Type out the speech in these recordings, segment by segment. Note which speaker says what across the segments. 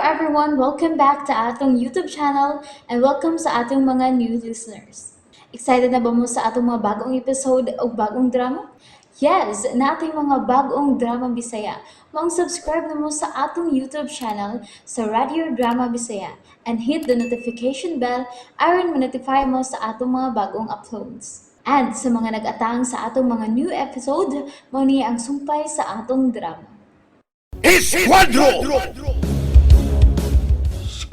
Speaker 1: everyone, welcome back to atong YouTube channel and welcome sa atong mga new listeners. Excited na ba mo sa atong mga bagong episode o bagong drama? Yes, na ating mga bagong drama Bisaya. Mag-subscribe na mo sa atong YouTube channel sa Radio Drama Bisaya and hit the notification bell aron ma-notify mo sa atong mga bagong uploads. And sa mga nag-atang sa atong mga new episode, mo niya ang sumpay sa atong drama.
Speaker 2: Esquadro!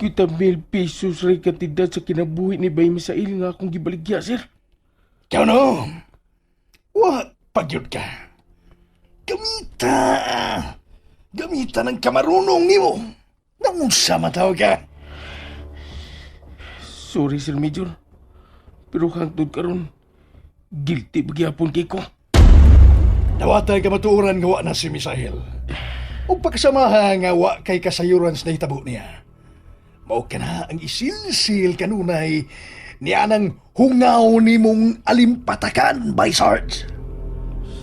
Speaker 3: Kita mil pesos ray kantidad sa kinabuhi ni Bay Misail nga akong gibaligya, sir.
Speaker 2: Kaya no, what pagyod ka? Gamita! Gamita ng kamarunong ni mo. Namunsa matawag ka.
Speaker 3: Sorry, Sir Major. Pero hangtod karon, guilty bagyapon kay ko.
Speaker 2: Nawatay ka matuuran gawa na si Misael. O pagkasamaha nga wa kay kasayuran sa nahitabo niya. Mao ka na ang isilsil kanunay niya nang hungaw ni mong alimpatakan by Sarge.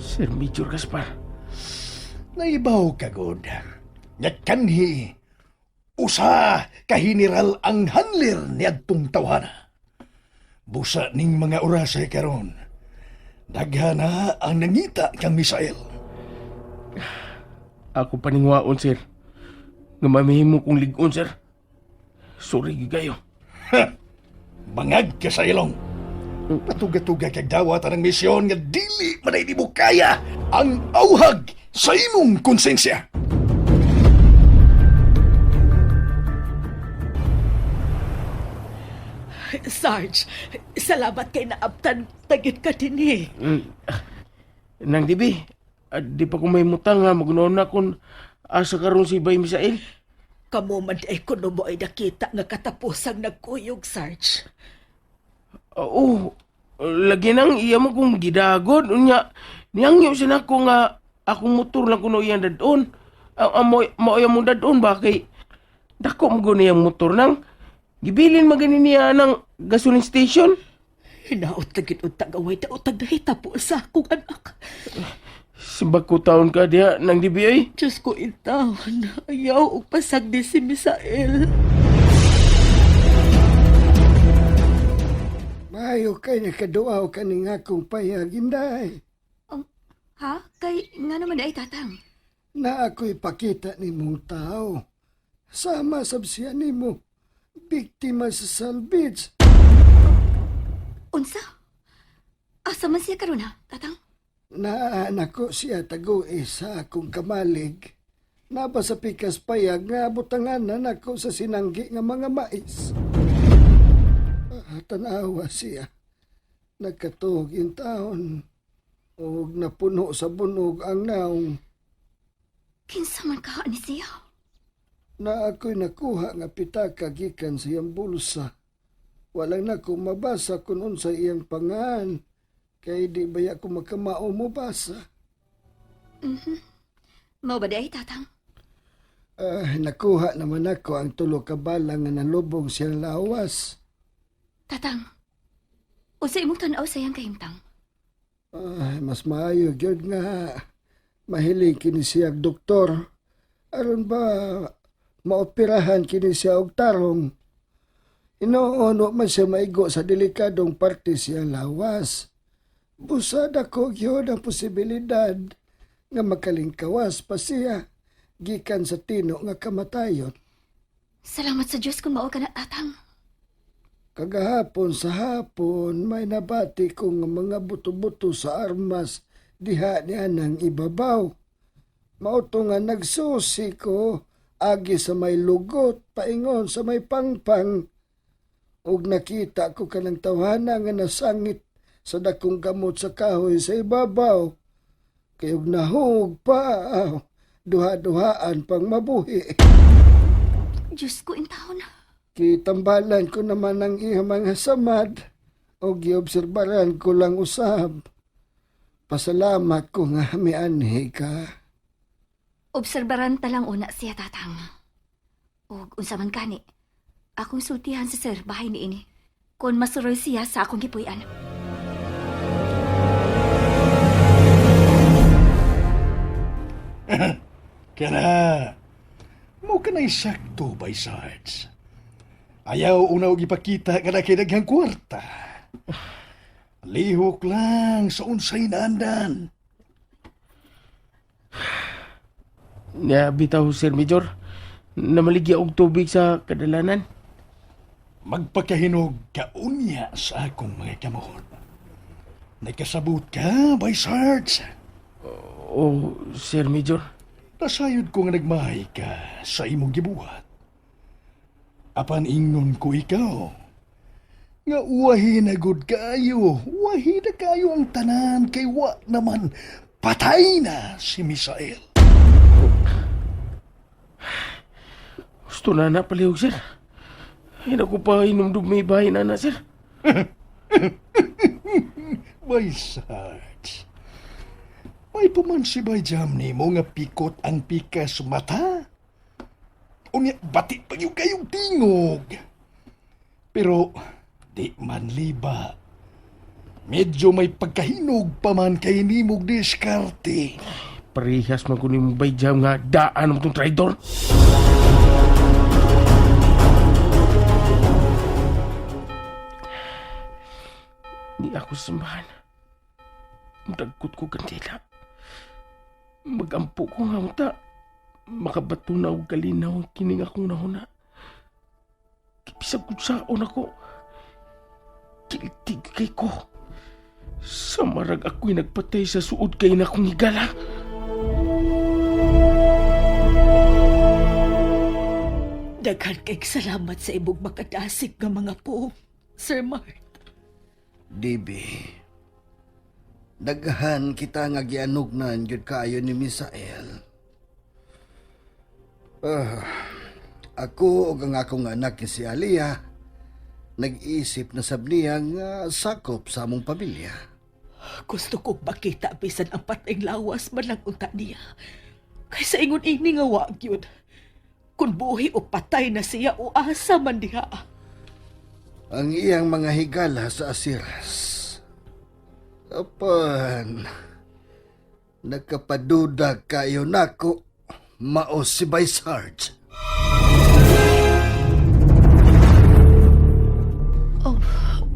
Speaker 3: Sir Major Gaspar.
Speaker 2: Naibaw ka, God. Nyakanhi, usa ka general ang handler ni Adtong Tawhana. Busa ning mga orasay karon. Daghana ang nangita kang Misael.
Speaker 3: Ako paningwaon, sir. Nga mamihimo kong ligon, sir. Sorry, gigayo.
Speaker 2: Bangag ka sa ilong. Patuga-tuga kag dawat ang misyon nga dili man ay di mo kaya ang auhag sa imong konsensya.
Speaker 4: Sarge, salamat kay naabtan tagit ka din eh.
Speaker 3: Nang dibi, di pa ko may mutang nga magnoon na kung asa karon si Bay Misail.
Speaker 4: Kamu man ay kuno mo ay nakita nga katapusang nagkuyog, Sarge.
Speaker 3: Oo, lagi nang iya mo kong gidagod. Unya, niyangyo siya na ko nga akong motor lang kuno iyang dadon. Mao yung dadon ba kay dako mo guna yung motor nang gibilin magani niya ng gasoline station.
Speaker 4: Hinaot tagit untag away ta utag dahita po sa akong anak.
Speaker 3: Simbag ko taon ka diya nang dibi ay.
Speaker 4: Diyos ko intawon, ayaw og pasag di si Misael.
Speaker 5: Maayo kay nakaduaw ka ni nga kong payaginday.
Speaker 6: Ha? Kay nga naman ay tatang.
Speaker 5: Na ako'y pakita ni mong tao. Sama sabsiya ni mo. Biktima sa salvage.
Speaker 6: Unsa? Asa man siya karon ha, tatang?
Speaker 5: Naanak ko siya taguis sa akong kamalig. Napa sa pikas payag nga butanganan ako sa sinanggi nga mga mais. Tanawa siya. Nagkatuog in taon. O napuno sa bunog ang naong.
Speaker 6: Kinsa man ka ni siya?
Speaker 5: Na ako'y nakuha nga pitaka gikan sa iyang bulsa. Walang na ko mabasa kung unsa iyang pangan. Kay di baya ko makamao mo basa.
Speaker 6: Mao ba day tatang?
Speaker 5: Nakuha naman ako ang tulo ka bala nga nalubong siyang lawas.
Speaker 6: Tatang, unsa imong tan-aw sa iyang kahimtang?
Speaker 5: Mas maayo gyud nga mahiling kini siya doktor. Aron ba maoperahan kini siya og tarong. Inoono man siya maigo sa delikadong parte siya lawas. Busad ako yun ang posibilidad nga makalingkawas pa siya gikan sa tino nga kamatayon.
Speaker 6: Salamat sa Diyos kung mao ka na tatang.
Speaker 5: Kagahapon sa hapon may nabati kong mga buto-buto sa armas diha niya ng ibabaw. Mauto nga nagsusi ko agi sa may lugot paingon sa may pangpang. Ug nakita ko kanang tawhana nga nasangit sa dakong gamot sa kahoy sa ibabaw. Kayog nahug pa, duha-duhaan pang mabuhi.
Speaker 6: Diyos ko intawon.
Speaker 5: Kitambalan ko naman ang iya mga samad o giobserbaran ko lang usab. Pasalamat ko nga mianhi ka.
Speaker 6: Obserbaran talang una siya tatang. Ug unsa man kani, akong sultihan sa sir bahay ni ini. Kung masuroy siya sa akong gipuy-an.
Speaker 2: Kaya na, Mo ka na'y sakto, Bay Sarge. Ayaw unaw ipakita nga nakidaghang kwarta. Lihok lang sa unsay naandan.
Speaker 3: Nga bitaw, Sir Major, na maligya og tubig sa kadalanan.
Speaker 2: Magpakahinog ka unya sa akong mga kamohon. Nagkasabot ka, Bay Sarge.
Speaker 3: O, Sir Major,
Speaker 2: Nasayod ko nga nagmahay ka sa imong gibuhat. Apan ingnon ko ikaw. Nga uwahi na gud kayo. Uwahi na kayo ang tanan kay wa naman patay na si Misael.
Speaker 3: gusto na palihog, Sir. Hindi ko pa inumdum may bahay na Sir.
Speaker 2: Bay Sarge. May paman si Bay Jamni mo nga pikot ang pikas mata. Unya, bati pa yung kayong tingog. Pero, di man liba. Medyo may pagkahinog pa man kay nimog diskarte.
Speaker 3: Parihas man ko ni Bay Jam nga daan mo itong traidor. Di ako sambahan. Dagkot ko kandila. Magampo ko nga unta. Makabato na og kalinaw kining akong nahuna. Kipisag ko saon ako. Kiltig kay ko. Sa marag ako'y nagpatay sa suod kay na akong higala.
Speaker 4: Daghan kay salamat sa ibog makadasig nga mga poong, Sir Mart.
Speaker 5: Dibi, daghan kita nga gianugnan jud kaayo ni Misael. Ako ug ang akong anak ni si Alia nag-isip na sabniya nga sakop sa among pamilya.
Speaker 4: Gusto kong makita bisan ang patayng lawas man lang unta niya. Kaysa ingon ini nga wa gyud. Kung buhi o patay na siya o asa man diha.
Speaker 5: Ang iyang mga higala sa asiras. Apan, nagkapaduda kayo nako, mao si Bay Sarge.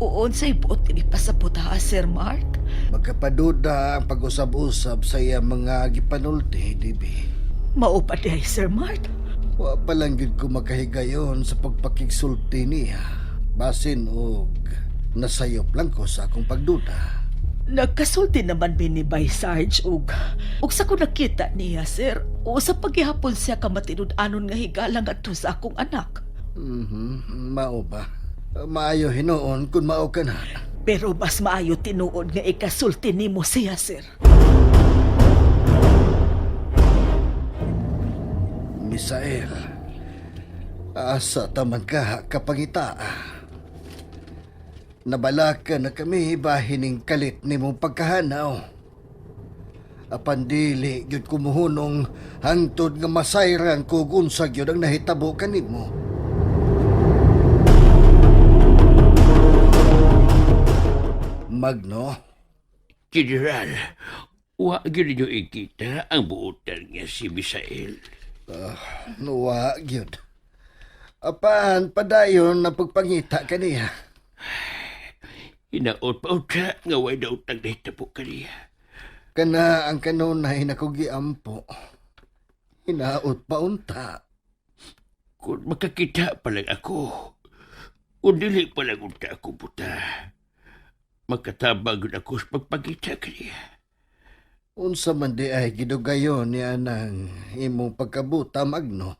Speaker 4: Uon sa ibot ini pasapot ha, Sir Mart.
Speaker 5: Magkapaduda ang pag-usab-usab sa iyang mga gipanulti, Dibi.
Speaker 4: Mao pa dihay, Sir Mart.
Speaker 5: Wa pa lang gid ko makahigayon sa pagpakigsulti niya. Basin og nasayop lang ko sa akong pagduda.
Speaker 4: Nagkasulti naman mi ni Bay Sarge ug sa ko nakita niya, Sir. O sa paghihapon siya kamatinud-anon nga higala ngadto sa akong anak.
Speaker 5: Mao ba? Maayo hinuon kung mao ka na.
Speaker 4: Pero mas maayo tinuod nga ikasulti nimo siya, Sir.
Speaker 5: Misael, asa taman ka kapangita. Nabalaka na kami bahining kalit ni mong pagkahanaw. Apan dili gyud kumuhunong hangtod nga masayran ko unsag gyud ang nahitabo kanimo. Magno,
Speaker 7: General, wa gyud niyo ikita ang buotan niya si Misael.
Speaker 5: nuwa gyud. Apan padayon na pagpangita kaniya.
Speaker 7: Hinaot pa uta nga way daw tagdahitabo kaniya.
Speaker 5: Kana ang kanunay na kugiampo. Hinaot pa unta.
Speaker 7: Kung makakita pa lang ako, o dili pa lang unta ako buta, makatabag ako sa pagpagita kaniya.
Speaker 5: Unsa man di ay gidugayon ni anang imong pagkabuta, Magno.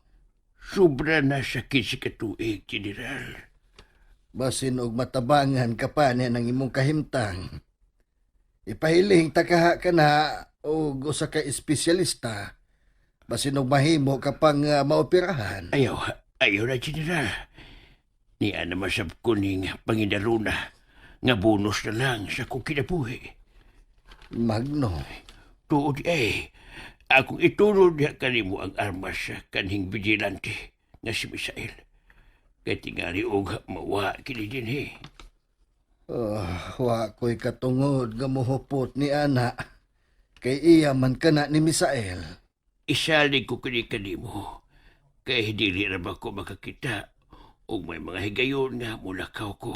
Speaker 7: Sobra na sakit si katuig, General.
Speaker 5: Basin og matabangan ka pa niya ng imong kahimtang. Ipahiling takaha ka na og usa ka espesyalista. Basin og mahimo ka pang maoperahan.
Speaker 7: Ayaw na, General. Niya na masab ko ning pangindaruna nga bonus na lang sa kong kinabuhi.
Speaker 5: Magno,
Speaker 7: Tuod akong itunod niya kanimo ang armas sa kanhing vigilante nga si Misael. Kaya tingali og mawa kini din
Speaker 5: wa ko'y katungod nga mohupot ni ana. Kay iya man kana ni Misael.
Speaker 7: Isalig ko kini kanimo Kay dili ra ba ko makakita o may mga higayon nga mulakaw ko.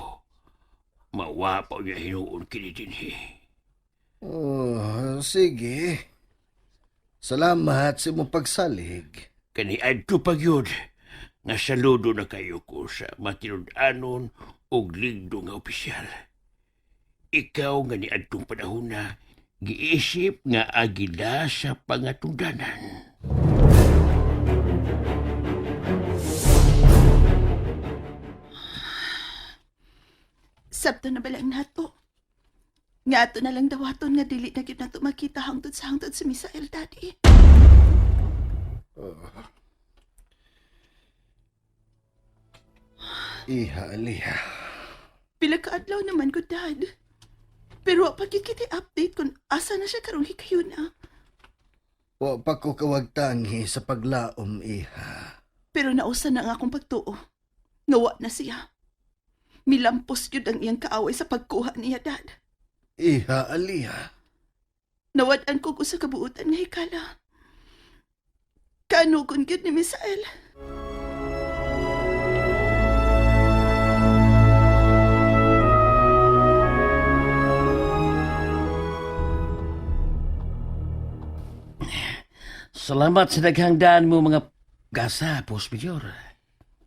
Speaker 7: Mawapaw niya hinuon kini dinhi.
Speaker 5: Oh, sige. Salamat sa imong pagsalig.
Speaker 7: Kani adto pa gyud nga saludo na kayo ko sa matinud-anon og ligdo nga opisyal. Ikaw nga ni adtong panahon na giisip nga agila sa pangatungdanan.
Speaker 8: Sabto na balang nato. Nga ato na lang dawaton nga dili na gyud nato makita hangtod sa Misael, Daddy.
Speaker 5: Iha, Aliha.
Speaker 8: Pila ka adlaw naman ko, Dad. Pero wa pa gyud kita update kung asa na siya karong hikayon na.
Speaker 5: Wa pa ko kawagtangi sa paglaom, Iha.
Speaker 8: Pero nausa na nga akong pagtuo. Nga wa na siya. Milampos gyud ang iyang kaaway sa pagkuha niya, Dad.
Speaker 5: Iha, Aliha.
Speaker 8: Nawad-an ko sa kabuutan nga hikala. Kanugon gyud ni Misael.
Speaker 7: Salamat sa daghang daan mo mga gasa, Post Major.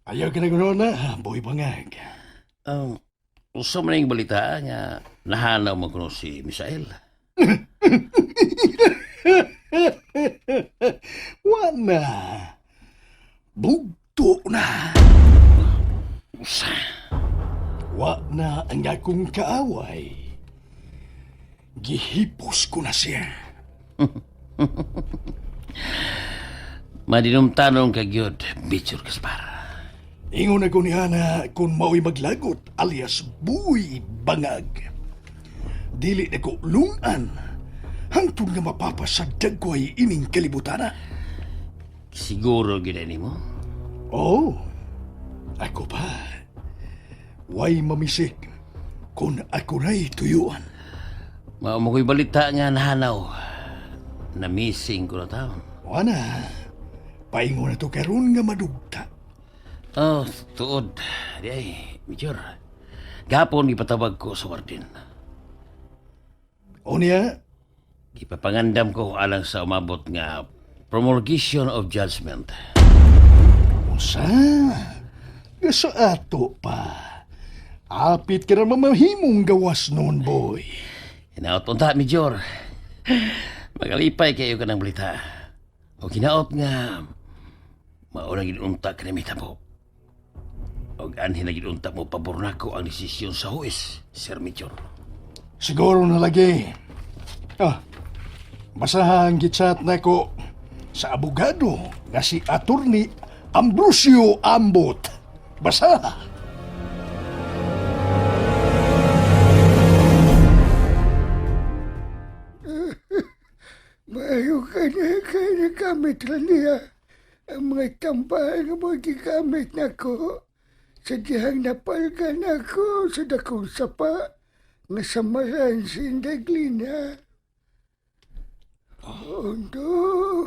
Speaker 2: Ayaw ka na gano'n na, boy bangag.
Speaker 7: Usa man yung balita nga nahanaw mo kuno si Misael.
Speaker 2: Wa na. Bugto na.
Speaker 7: Usa.
Speaker 2: Wa na ang akong kaaway. Gihipos ko na siya.
Speaker 7: Madinong tanong ka gyud, Major Gaspar.
Speaker 2: Ingon ako ni Hana kung mao'y maglagot alias buy bangag. Dili na ko lungan. Hangtod nga mapapasagdag ko ay ining kalibutana.
Speaker 7: Siguro gina mo?
Speaker 2: Oh, ako pa. Way mamisik kung ako na'y tuyuan.
Speaker 7: Mao mo ko'y balita nga nahanaw. Na missing ko na taon.
Speaker 2: Wana, paingon na to karon nga madugta.
Speaker 7: Oh, tuod. Di ay, Major. Gapon ipatawag ko sa warden.
Speaker 2: O niya,
Speaker 7: Ipapangandam ko alang sa umabot nga promulgation of judgment.
Speaker 2: usa, sa ato pa. Apit ka na mamahimong gawas noon, boy.
Speaker 7: Hinaot unta, Major. Magalipay kayo ka ng balita. O kinaot nga, mauna ginunta ka na may tabo. O anhin na ginunta mo pabor na ko ang desisyon sa huwes, Sir Major.
Speaker 2: Siguro na lagi. Basahang gitsat na ko sa abogado nga si Attorney Ambrosio Ambot. Basa!
Speaker 5: Maayo ka na gamit lang niya. Ang mga tambal nga mo gigamit na ko. Sadyang napalgan ako sa dakong sapa nga samaran si Indaglina. Ondo,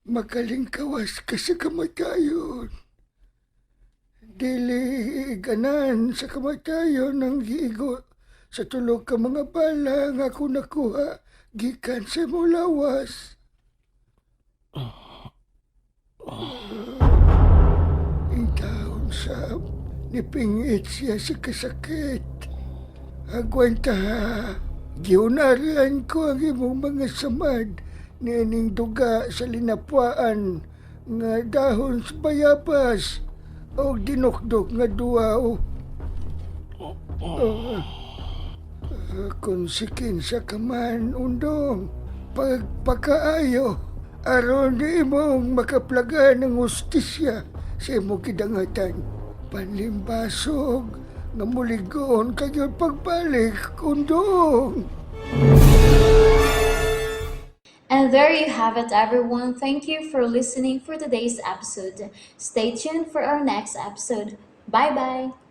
Speaker 5: magaling kawas ka sa kamatayon. Dili ganan sa kamatayon ng gigo sa tulog ka mga bala nga ako nakuha gikan sa mulawas. Itaon sa nipingit siya sa kasakit. Agwanta ha. Giunarian ko ang imong mga samad nining duga sa linapwaan nga dahon sa bayabas o dinukdok nga duwaw. Kung sikin sa kaman, undong, pagpakaayo, aron di imong makaplaga ng ustisya sa imong kidangatan. Panlimbasog, nga muligon kayo pagbalik, undong.
Speaker 1: And there you have it, everyone. Thank you for listening for today's episode. Stay tuned for our next episode. Bye bye.